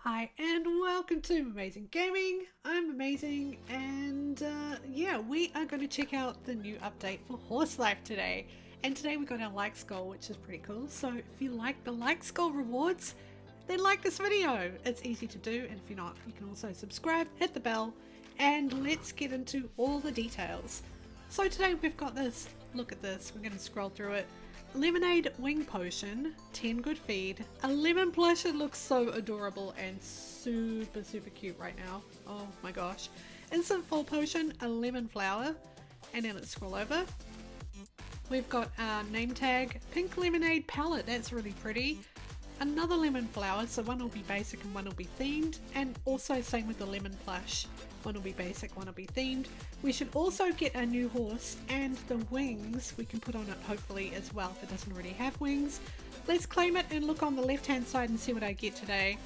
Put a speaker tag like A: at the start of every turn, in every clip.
A: Hi and welcome to Mumazing Gaming. I'm Mumazing and yeah, we are going to check out the new update for Horse Life today. And today we got our likes goal, which is pretty cool. So if you like the likes goal rewards, then like this video. It's easy to do, and if you're not, you can also subscribe, hit the bell, and let's get into all the details. So today we've got this, look at this, we're going to scroll through it. Lemonade wing potion, 10 good feed, a lemon plush. It looks so adorable and super cute right now. Oh my gosh. Instant full potion, a lemon flower, and then let's scroll over. We've got our name tag, pink lemonade palette, that's really pretty. Another lemon flower, so one will be basic and one will be themed, and also same with the lemon plush. One will be basic, one will be themed. We should also get a new horse, and the wings we can put on it hopefully as well if it doesn't already have wings. Let's claim it and look on the left hand side and see what I get today.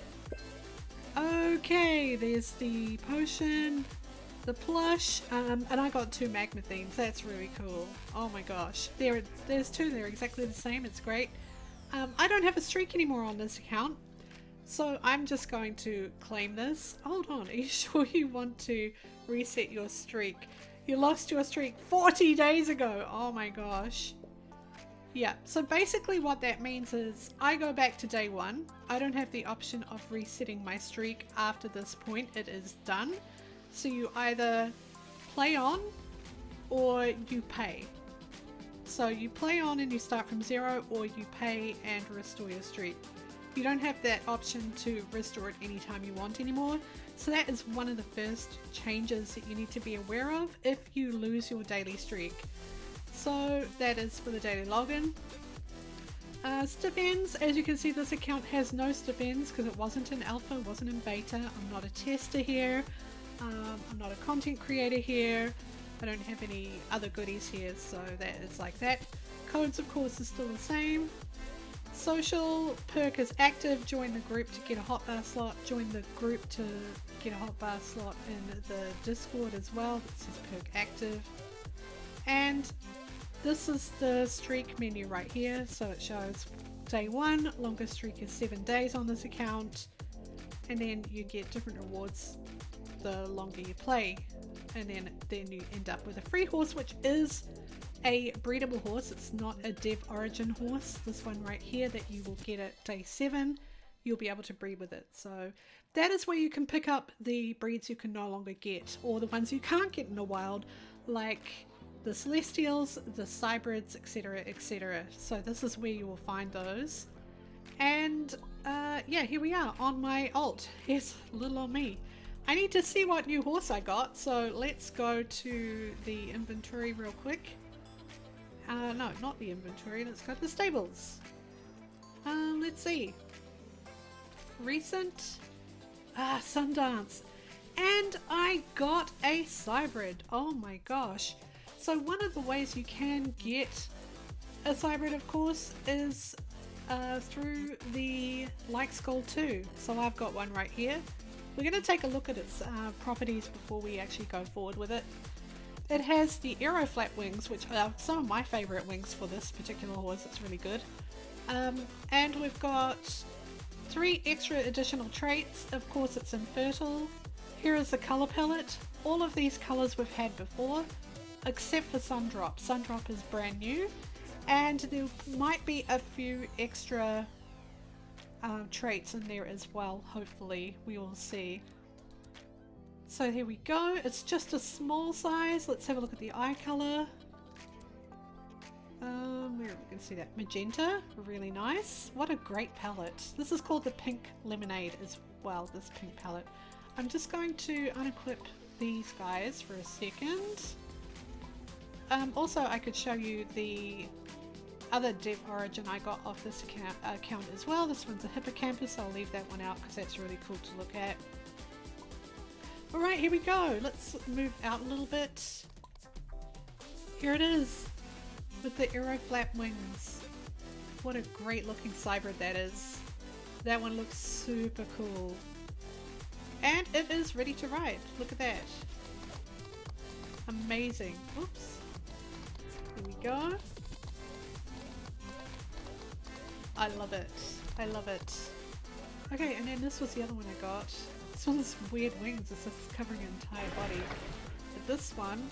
A: Okay, there's the potion, the plush, and I got two magma themes. That's really cool. Oh my gosh, there's two, they're exactly the same. It's great. I don't have a streak anymore on this account, so I'm just going to claim this. Hold on, are you sure you want to reset your streak? You lost your streak 40 days ago. Oh my gosh. Yeah, so basically what that means is I go back to day one. I don't have the option of resetting my streak after this point. It is done. So you either play on or you pay. So you play on and you start from zero, or you pay and restore your streak. You don't have that option to restore it anytime you want anymore. So that is one of the first changes that you need to be aware of if you lose your daily streak. So that is for the daily login. Stipends, as you can see, this account has no stipends because it wasn't in alpha, wasn't in beta. I'm not a tester here. I'm not a content creator here. I don't have any other goodies here, so that is like that. Codes, of course, is still the same. Social perk is active. Join the group to get a hotbar slot. Join the group to get a hotbar slot in the Discord as well. It says perk active. And this is the streak menu right here. So it shows day one. Longest streak is 7 days on this account. And then you get different rewards the longer you play. And then you end up with a free horse, which is a breedable horse. It's not a dev origin horse. This one right here that you will get at day 7, you'll be able to breed with it. So that is where you can pick up the breeds you can no longer get, or the ones you can't get in the wild, like the celestials, the cybrids, etc, etc. So this is where you will find those. And yeah, here we are on my alt. Yes, little on me. I need to see what new horse I got, so let's go to the inventory real quick. No, not the inventory, let's go to the stables. Let's see. Recent. Sundance. And I got a cybrid. Oh my gosh. So one of the ways you can get a cybrid, of course, is through the likes goal too. So I've got one right here. We're going to take a look at its properties before we actually go forward with it. It has the aero flap wings, which are some of my favourite wings for this particular horse. It's really good. And we've got 3 extra additional traits. Of course, it's infertile. Here is the colour palette. All of these colours we've had before, except for Sundrop. Sundrop is brand new, and there might be a few extra traits in there as well. Hopefully, we will see. So here we go. It's just a small size. Let's have a look at the eye color. Where we can see that magenta, really nice. What a great palette. This is called the pink lemonade as well, this pink palette. I'm just going to unequip these guys for a second. Also, I could show you the other dev origin I got off this account as well. This one's a hippocampus. I'll leave that one out because that's really cool to look at. Alright, here we go. Let's move out a little bit. Here it is with the aero flap wings. What a great looking cybrid that is. That one looks super cool. And it is ready to ride. Look at that. Amazing. Oops. Here we go. I love it. I love it. Okay, and then this was the other one I got. This one's weird wings, it's just covering an entire body. But this one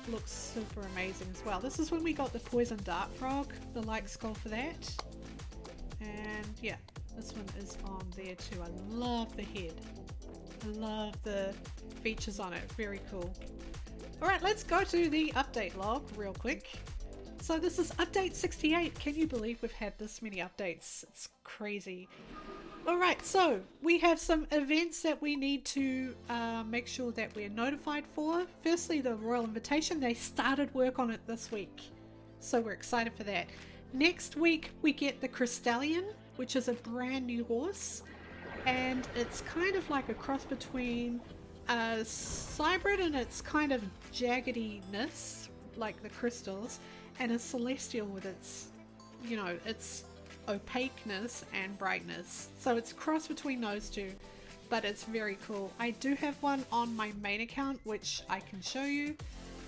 A: looks super amazing as well. This is when we got the poison dart frog, the like skull for that. And yeah, this one is on there too. I love the head. I love the features on it. Very cool. Alright, let's go to the update log real quick. So this is update 68. Can you believe we've had this many updates? It's crazy. Alright, so we have some events that we need to make sure that we're notified for. Firstly, the Royal Invitation. They started work on it this week, so we're excited for that. Next week we get the Crystallion, which is a brand new horse, and it's kind of like a cross between a Cybrid and its kind of jaggediness, like the crystals, and a Celestial with its, you know, its opaqueness and brightness. So it's a cross between those two, but it's very cool. I do have one on my main account which I can show you,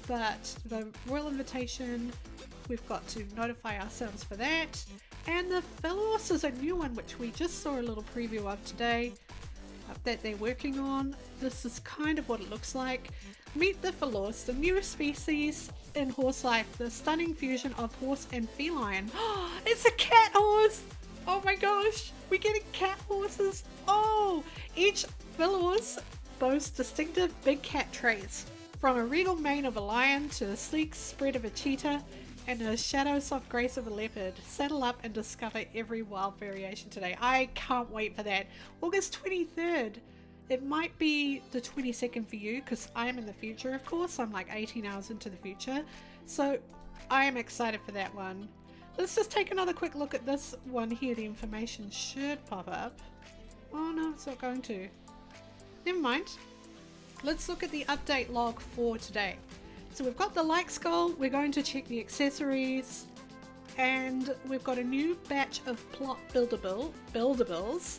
A: but the Royal Invitation, we've got to notify ourselves for that. And the Philos is a new one which we just saw a little preview of today that they're working on. This is kind of what it looks like. Meet the Philos, the new species in horse life, the stunning fusion of horse and feline. It's a cat horse! Oh my gosh, we're getting cat horses. Oh, each Philos boasts distinctive big cat traits, from a regal mane of a lion to a sleek spread of a cheetah and a shadow soft grace of a leopard. Saddle up and discover every wild variation today. I can't wait for that. August 23rd. It might be the 22nd for you because I am in the future, of course. I'm like 18 hours into the future. So I am excited for that one. Let's just take another quick look at this one here. The information should pop up. Oh no, it's not going to. Never mind. Let's look at the update log for today. So we've got the like skull. We're going to check the accessories. And we've got a new batch of plot buildables,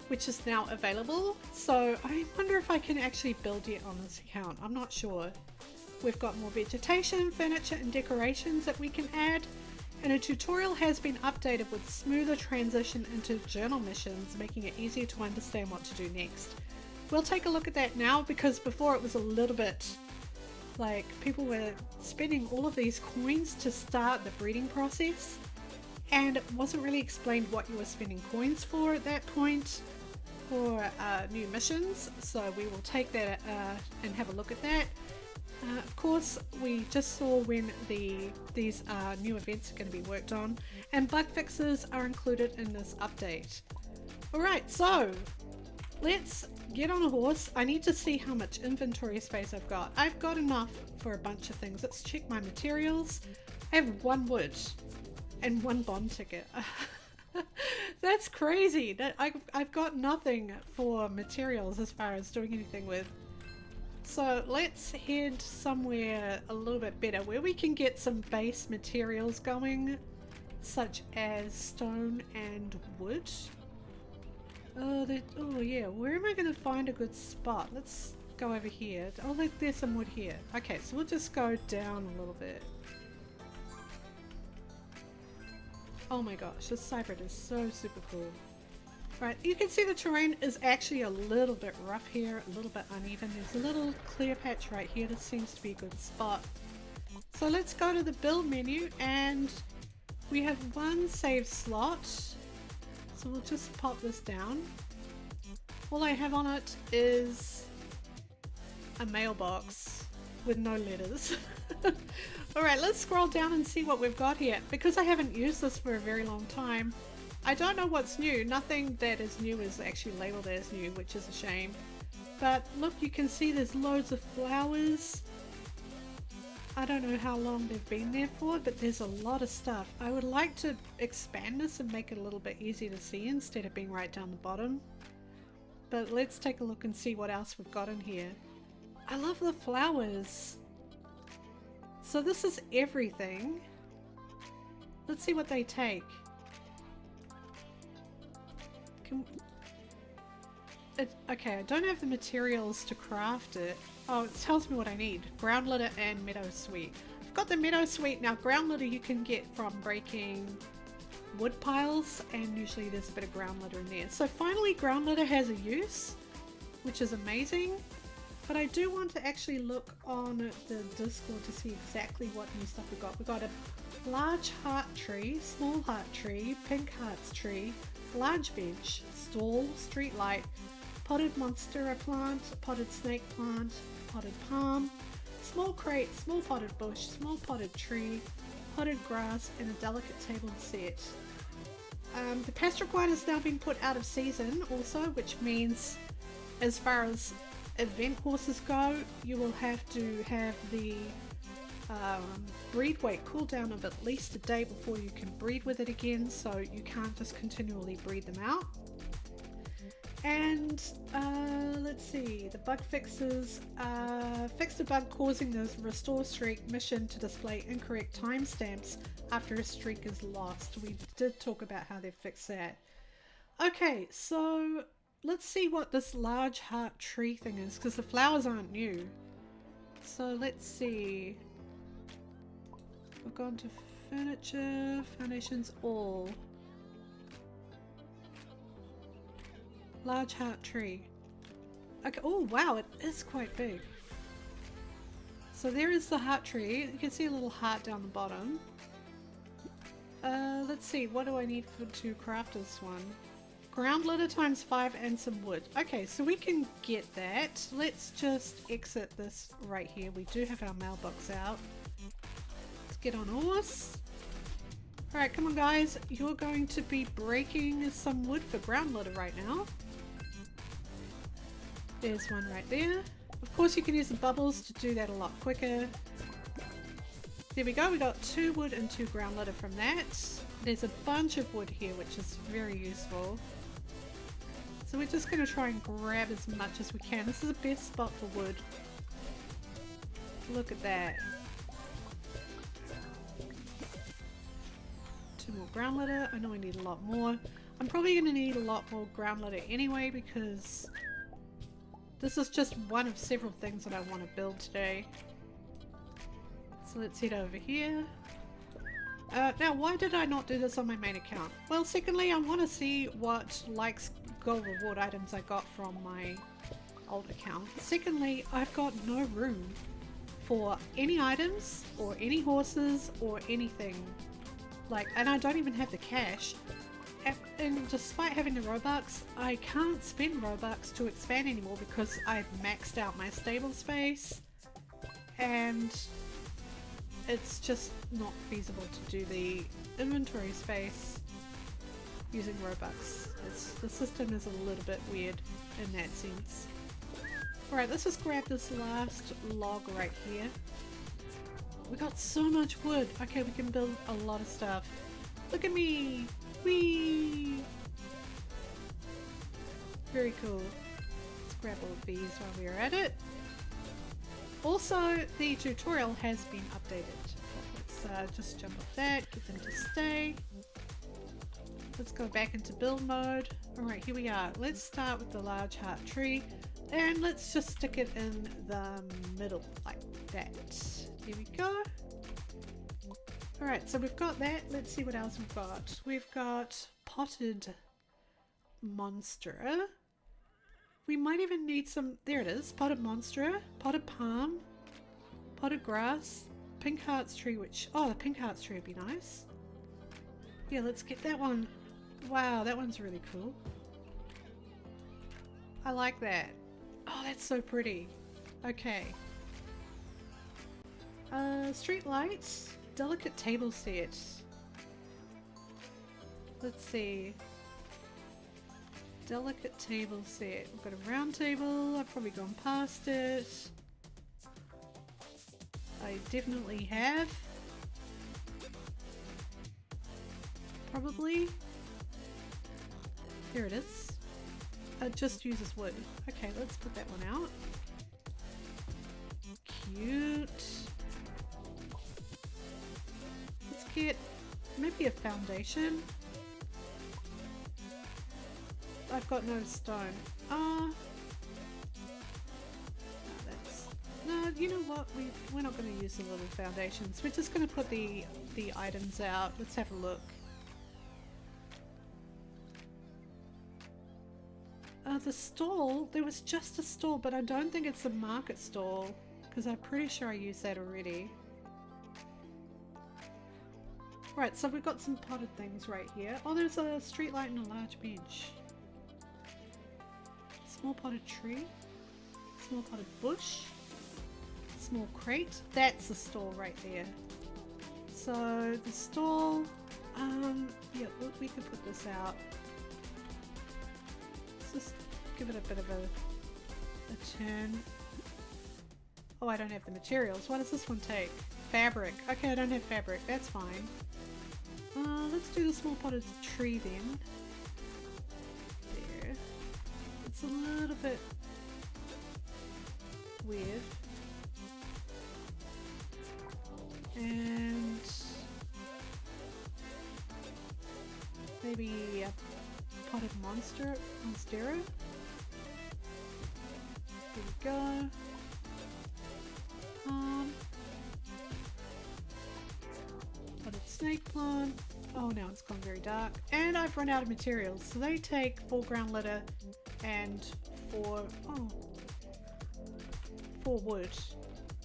A: which is now available. So I wonder if I can actually build it on this account. I'm not sure. We've got more vegetation, furniture and decorations that we can add. And a tutorial has been updated with smoother transition into journal missions, making it easier to understand what to do next. We'll take a look at that now, because before it was a little bit like people were spending all of these coins to start the breeding process, and it wasn't really explained what you were spending coins for at that point for new missions. So we will take that and have a look at that. Of course, we just saw when these new events are going to be worked on, and bug fixes are included in this update. Alright, so let's get on a horse. I need to see how much inventory space I've got. I've got enough for a bunch of things. Let's check my materials. I have 1 wood and 1 bond ticket. That's crazy. That I've got nothing for materials as far as doing anything with. So let's head somewhere a little bit better where we can get some base materials going, such as stone and wood. Oh yeah, where am I going to find a good spot? Let's go over here. Oh, there's some wood here. Okay, so we'll just go down a little bit. Oh my gosh, this Cybrid is so super cool. Right, you can see the terrain is actually a little bit rough here, a little bit uneven. There's a little clear patch right here. This seems to be a good spot. So let's go to the build menu, and we have 1 save slot. So we'll just pop this down. All I have on it is a mailbox with no letters. Alright, let's scroll down and see what we've got here. Because I haven't used this for a very long time, I don't know what's new. Nothing that is new is actually labeled as new, which is a shame. But look, you can see there's loads of flowers. I don't know how long they've been there for, but there's a lot of stuff. I would like to expand this and make it a little bit easier to see instead of being right down the bottom. But let's take a look and see what else we've got in here. I love the flowers. So this is everything. Let's see what they take. Okay, I don't have the materials to craft it. Oh, it tells me what I need. Ground litter and meadow sweet. I've got the meadow sweet. Now ground litter you can get from breaking wood piles, and usually there's a bit of ground litter in there. So finally ground litter has a use, which is amazing. But I do want to actually look on the Discord to see exactly what new stuff we got. We got a large heart tree, small heart tree, pink hearts tree, large bench, stall, street light, potted monstera plant, potted snake plant, potted palm, small crate, small potted bush, small potted tree, potted grass, and a delicate table set. The Pastraquine has now been put out of season also, which means as far as event horses go, you will have to have the breed weight cooldown of at least a day before you can breed with it again, so you can't just continually breed them out. And let's see, the bug fixes. Fixed a bug causing the restore streak mission to display incorrect timestamps after a streak is lost. We did talk about how they fixed that. Okay, so let's see what this large heart tree thing is, because the flowers aren't new. So let's see. We've gone to furniture, foundations, all. Large heart tree. Okay. Oh wow, it is quite big. So there is the heart tree. You can see a little heart down the bottom. Let's see, what do I need to craft this one? Ground litter times 5 and some wood. Okay, so we can get that. Let's just exit this right here. We do have our mailbox out. Let's get on horse. Alright, come on guys. You're going to be breaking some wood for ground litter right now. There's one right there. Of course you can use the bubbles to do that a lot quicker. There we go, we got 2 wood and 2 ground litter from that. There's a bunch of wood here, which is very useful. So we're just going to try and grab as much as we can. This is the best spot for wood. Look at that. 2 more ground litter. I know I need a lot more. I'm probably going to need a lot more ground litter anyway, because this is just one of several things that I want to build today. So let's head over here. Now, why did I not do this on my main account? Well, secondly, I want to see what likes gold reward items I got from my old account. Secondly, I've got no room for any items or any horses or anything. Like, and I don't even have the cash. And despite having the Robux, I can't spend Robux to expand anymore because I've maxed out my stable space. And it's just not feasible to do the inventory space using Robux. The system is a little bit weird in that sense. Alright, let's just grab this last log right here. We got so much wood. Okay, we can build a lot of stuff. Look at me! Whee! Very cool. Let's grab all of these while we're at it. Also, the tutorial has been updated. Let's just jump off that, get them to stay. Let's go back into build mode. Alright, here we are. Let's start with the large heart tree and let's just stick it in the middle like that. Here we go. Alright, so we've got that. Let's see what else we've got. We've got potted monstera. We might even need some, there it is, potted monstera, potted palm, potted grass, pink hearts tree, which, oh, the pink hearts tree would be nice. Yeah, let's get that one. Wow, that one's really cool. I like that. Oh, that's so pretty. Okay. Street lights, delicate table set. Let's see. Delicate table set. We've got a round table. I've probably gone past it. I definitely have. Probably. There it is. It just uses wood. Okay, let's put that one out. Cute. Let's get maybe a foundation. I've got no stone. No, you know what? We're not going to use the little foundations. We're just going to put the items out. Let's have a look. The stall, there was just a stall, but I don't think it's a market stall because I'm pretty sure I used that already. Right, so we've got some potted things right here. Oh, there's a street light and a large bench. Small potted tree. Small potted bush. Small crate. That's the stall right there. So the stall, yeah, we can put this out. Let's just give it a bit of a turn. Oh, I don't have the materials. What does this one take? Fabric. Okay, I don't have fabric. That's fine. Let's do the small potted tree then. There. It's a little bit weird. And maybe a potted monstera. There we go. Potted snake plant. Oh, now it's gone very dark. And I've run out of materials. So they take 4 ground litter and 4 wood.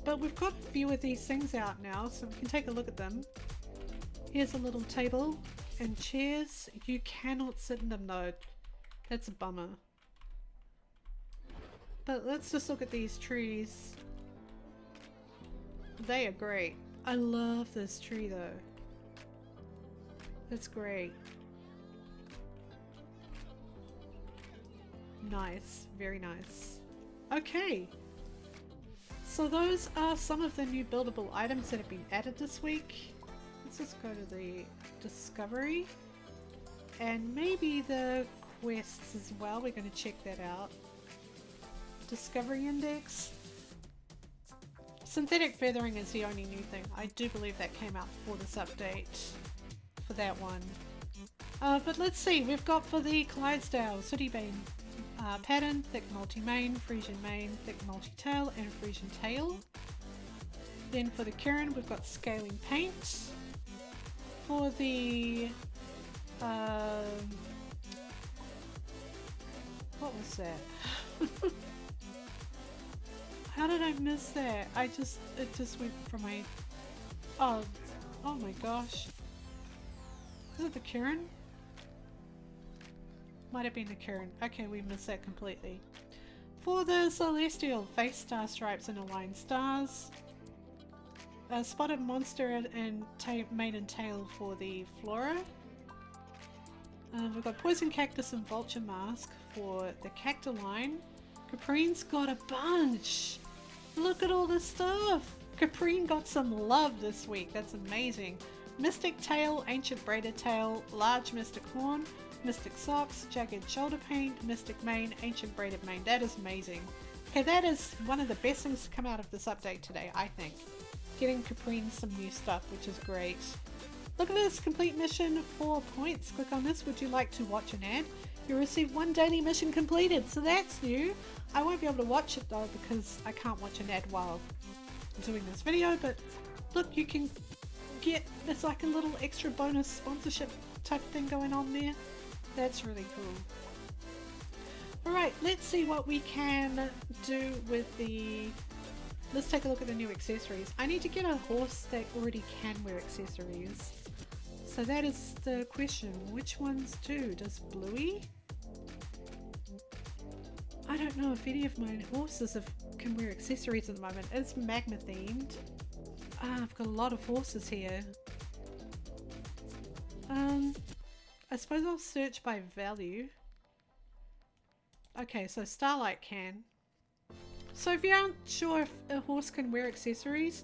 A: But we've got a few of these things out now, so we can take a look at them. Here's a little table and chairs. You cannot sit in them though. That's a bummer. But let's just look at these trees. They are great. I love this tree though. That's great. Nice. Very nice. Okay. So those are some of the new buildable items that have been added this week. Let's just go to the discovery. And maybe the quests as well. We're going to check that out. Discovery index. Synthetic feathering is the only new thing. I do believe that came out for this update. For that one. But let's see. We've got for the Clydesdale Sooty Bane pattern, thick multi-mane, Frisian mane, thick multi-tail, and Frisian tail. Then for the Kieran, we've got scaling paint. For the what was that? How did I miss that? It just went from my oh my gosh. Is it the Kieran? Might have been the Kieran. Okay, we missed that completely. For the Celestial, face star stripes and aligned stars. A spotted monster and mane and tail for the Flora. We've got poison cactus and vulture mask for the Cactoline. Caprine's got a bunch. Look at all this stuff. Caprine got some love this week. That's amazing. Mystic tail, ancient braided tail, large mystic horn, mystic socks, jagged shoulder paint, mystic mane, ancient braided mane. That is amazing. Okay, that is one of the best things to come out of this update today, I think. Getting Caprine some new stuff, which is great. Look at this, complete mission, 4 points. Click on this. Would you like to watch an ad? You'll receive 1 daily mission completed, so that's new. I won't be able to watch it though because I can't watch an ad while doing this video, but look, you can get, it's like a little extra bonus sponsorship type thing going on there. That's really cool. Alright, let's see what we can do with the... Let's take a look at the new accessories. I need to get a horse that already can wear accessories. So that is the question. Which ones do? Does Bluey? I don't know if any of my horses can wear accessories at the moment. It's magma themed. I've got a lot of horses here. I suppose I'll search by value. Okay, so Starlight can. So if you aren't sure if a horse can wear accessories,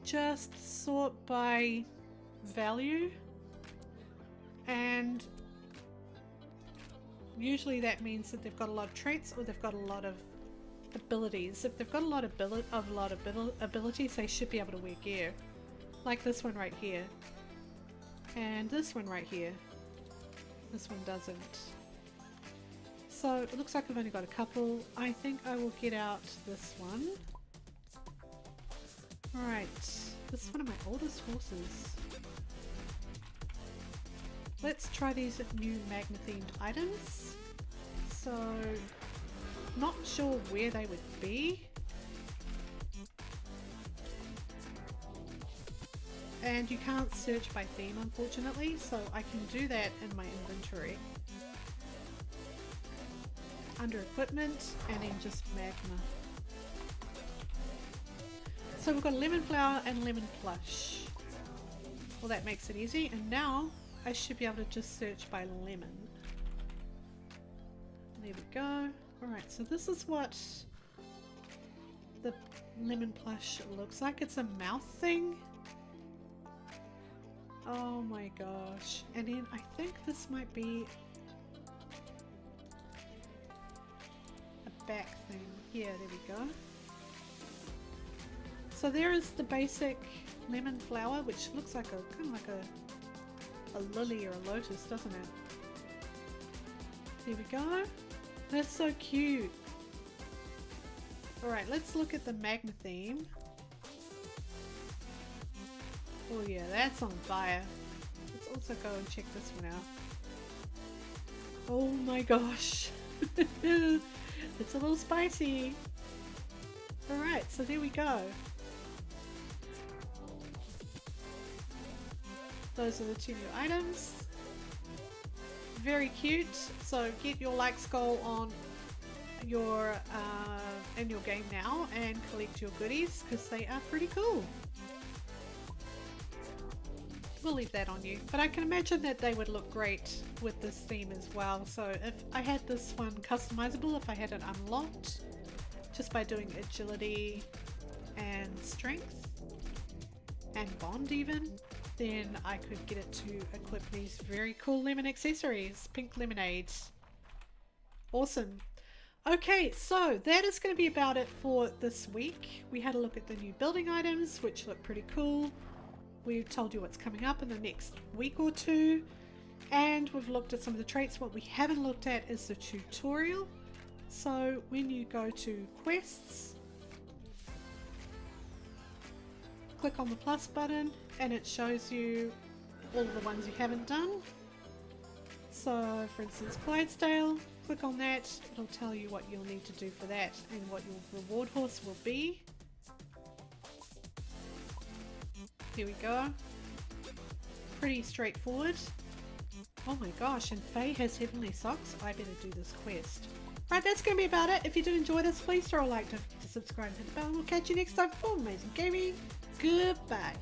A: just sort by value, and usually that means that they've got a lot of traits or they've got a lot of abilities. If they've got a lot of abilities, they should be able to wear gear. Like this one right here. And this one right here. This one doesn't. So it looks like I've only got a couple. I think I will get out this one. Alright, this is one of my oldest horses. Let's try these new magma themed items. So, not sure where they would be. And you can't search by theme, unfortunately, so I can do that in my inventory. Under equipment, and then just magma. So we've got lemon flower and lemon plush. Well, that makes it easy, and now I should be able to just search by lemon. There we go. Alright, so this is what the lemon plush looks like. It's a mouth thing. Oh my gosh. And then I think this might be a back thing. Yeah, there we go. So there is the basic lemon flower, which looks like a kind of like a lily or a lotus, doesn't it? There we go. That's so cute. Alright, let's look at the magma theme. Oh yeah, that's on fire. Let's also go and check this one out. Oh my gosh. It's a little spicy. Alright, so there we go. Those are the two new items. Very cute. So get your likes goal on your in your game now and collect your goodies because they are pretty cool. We'll leave that on you, but I can imagine that they would look great with this theme as well. So if I had this one customizable, if I had it unlocked just by doing agility and strength and bond even, then I could get it to equip these very cool lemon accessories. Pink lemonade. Awesome. Okay, so that is going to be about it for this week. We had a look at the new building items, which look pretty cool. We've told you what's coming up in the next week or two, and we've looked at some of the traits. What we haven't looked at is the tutorial. So when you go to quests, click on the plus button and it shows you all the ones you haven't done. So for instance, Clydesdale, click on that, it'll tell you what you'll need to do for that and what your reward horse will be. There we go. Pretty straightforward. Oh my gosh, and Faye has heavenly socks. I better do this quest. Right, that's going to be about it. If you did enjoy this, please throw a like, don't forget to subscribe and hit the bell. We'll catch you next time for Amazing Gaming. Goodbye.